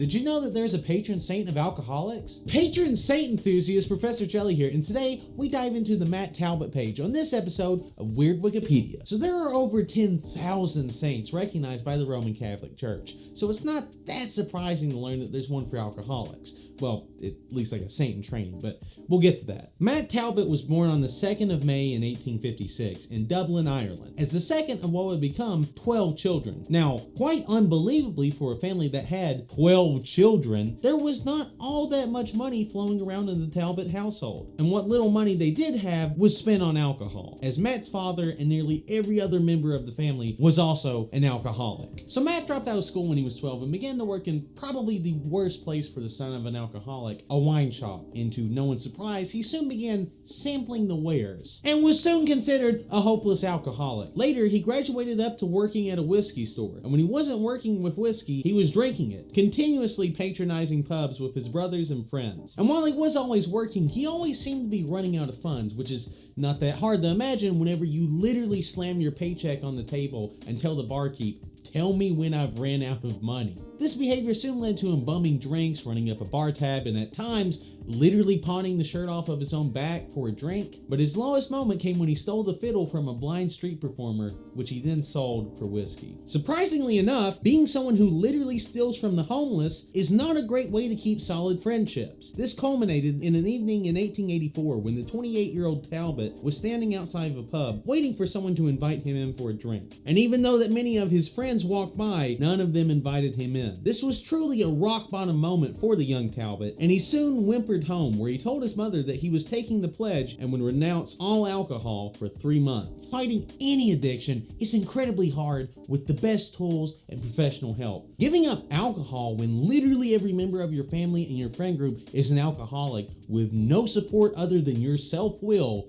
Did you know that there's a patron saint of alcoholics? Patron saint enthusiast Professor Jelly here, and today we dive into the Matt Talbot page on this episode of Weird Wikipedia. So there are over 10,000 saints recognized by the Roman Catholic Church, so it's not that surprising to learn that there's one for alcoholics. Well, at least like a saint in training, but we'll get to that. Matt Talbot was born on the 2nd of May in 1856 in Dublin, Ireland, as the second of what would become 12 children. Now, quite unbelievably for a family that had 12 children, there was not all that much money flowing around in the Talbot household. And what little money they did have was spent on alcohol, as Matt's father and nearly every other member of the family was also an alcoholic. So Matt dropped out of school when he was 12 and began to work in probably the worst place for the son of an alcoholic, a wine shop. And to no one's surprise, he soon began sampling the wares and was soon considered a hopeless alcoholic. Later, he graduated up to working at a whiskey store, and when he wasn't working with whiskey, he was drinking it, continuously patronizing pubs with his brothers and friends. And while he was always working, he always seemed to be running out of funds, which is not that hard to imagine whenever you literally slam your paycheck on the table and tell the barkeep, "Tell me when I've ran out of money." This behavior soon led to him bumming drinks, running up a bar tab, and at times literally pawning the shirt off of his own back for a drink. But his lowest moment came when he stole the fiddle from a blind street performer, which he then sold for whiskey. Surprisingly enough, being someone who literally steals from the homeless is not a great way to keep solid friendships. This culminated in an evening in 1884 when the 28-year-old Talbot was standing outside of a pub waiting for someone to invite him in for a drink. And even though that many of his friends walked by, none of them invited him in. This was truly a rock bottom moment for the young Talbot, and he soon whimpered home, where he told his mother that he was taking the pledge and would renounce all alcohol for 3 months. Fighting any addiction is incredibly hard with the best tools and professional help. Giving up alcohol when literally every member of your family and your friend group is an alcoholic with no support other than your self-will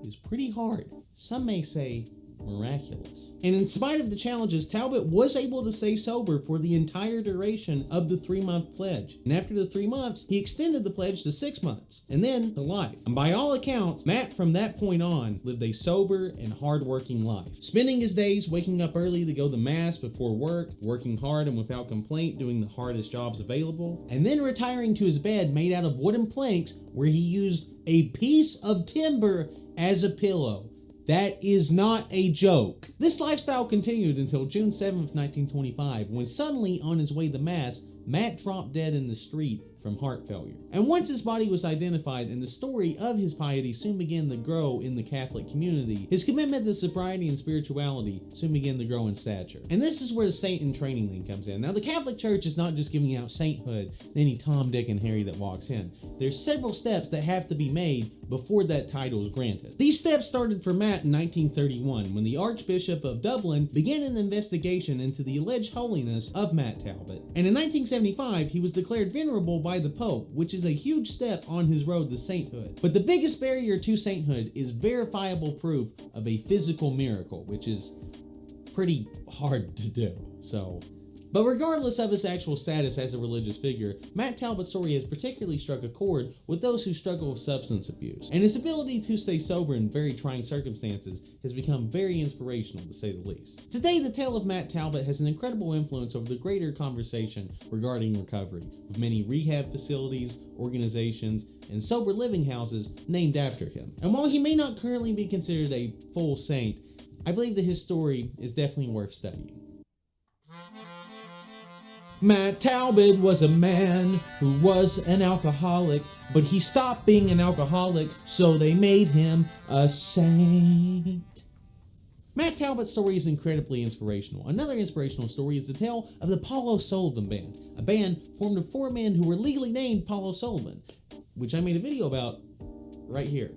is pretty hard. Some may say miraculous. And in spite of the challenges, Talbot was able to stay sober for the entire duration of the 3-month pledge. And after the 3 months, he extended the pledge to 6 months, and then to life. And by all accounts, Matt from that point on lived a sober and hard-working life, spending his days waking up early to go to mass before work, working hard and without complaint, doing the hardest jobs available, and then retiring to his bed made out of wooden planks where he used a piece of timber as a pillow. That is not a joke. This lifestyle continued until June 7th, 1925, when suddenly on his way to Mass, Matt dropped dead in the street from heart failure. And once his body was identified and the story of his piety soon began to grow in the Catholic community, his commitment to sobriety and spirituality soon began to grow in stature. And this is where the saint in training thing comes in. Now, the Catholic Church is not just giving out sainthood to any Tom, Dick, and Harry that walks in. There's several steps that have to be made before that title is granted. These steps started for Matt in 1931 when the Archbishop of Dublin began an investigation into the alleged holiness of Matt Talbot. And in 1975, he was declared venerable by the Pope, which is a huge step on his road to sainthood. But the biggest barrier to sainthood is verifiable proof of a physical miracle, which is pretty hard to do. But regardless of his actual status as a religious figure, Matt Talbot's story has particularly struck a chord with those who struggle with substance abuse, and his ability to stay sober in very trying circumstances has become very inspirational, to say the least. Today, the tale of Matt Talbot has an incredible influence over the greater conversation regarding recovery, with many rehab facilities, organizations, and sober living houses named after him. And while he may not currently be considered a full saint, I believe that his story is definitely worth studying. Matt Talbot was a man who was an alcoholic, but he stopped being an alcoholic, so they made him a saint. Matt Talbot's story is incredibly inspirational. Another inspirational story is the tale of the Paulo Sullivan Band, a band formed of 4 men who were legally named Paulo Sullivan, which I made a video about right here.